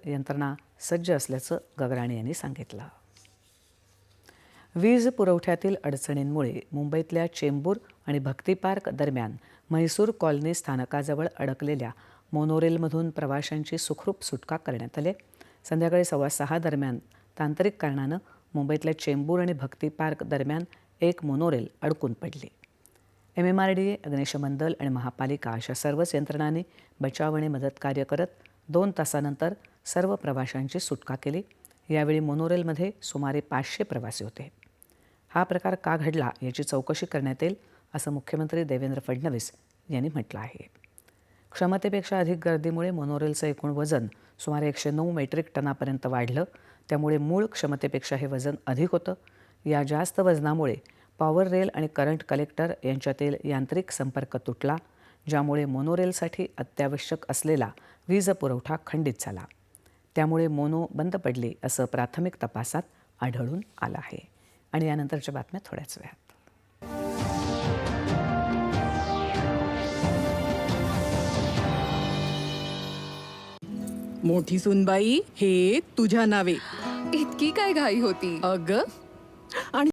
यंत्रणा सज्ज असल्याचं गगराणी यांनी सांगितलं. वीज पुरवठ्यातील अडचणींमुळे मुंबईतल्या चेंबूर आणि भक्ती पार्क दरम्यान म्हैसूर कॉलनी स्थानकाजवळ अडकलेल्या मोनोरेलमधून प्रवाशांची सुखरूप सुटका करण्यात आली. संध्याकाळी 6:15 दरम्यान तांत्रिक कारणानं मुंबईतल्या चेंबूर आणि भक्ती पार्क दरम्यान एक मोनोरेल अडकून पडली. MMRDA, अग्निशमन दल आणि महापालिका अशा सर्वच यंत्रणांनी बचाव आणि मदत कार्य करत 2 तासानंतर सर्व प्रवाशांची सुटका केली. यावेळी मोनोरेलमध्ये सुमारे 500 प्रवासी होते. हा प्रकार का घडला याची चौकशी करण्यात येईल असं मुख्यमंत्री देवेंद्र फडणवीस यांनी म्हटलं आहे. क्षमतेपेक्षा अधिक गर्दीमुळे मोनोरेलचं एकूण वजन सुमारे 109 मेट्रिक टनापर्यंत वाढलं. त्यामुळे मूळ क्षमतेपेक्षा हे वजन अधिक होतं. या जास्त वजनामुळे पॉवर रेल आणि करंट कलेक्टर यांच्यातील यांत्रिक संपर्क तुटला, ज्यामुळे मोनोरेलसाठी अत्यावश्यक असलेला वीज पुरवठा खंडित झाला. त्यामुळे मोनो बंद पडली असं प्राथमिक तपासात आढळून आलं आहे. आणि यानंतरच्या बातम्या थोड्याच वेळात. मोठी सुनबाई, हे तुझ्या नावे. इतकी काय घाई होती? अगं, आणि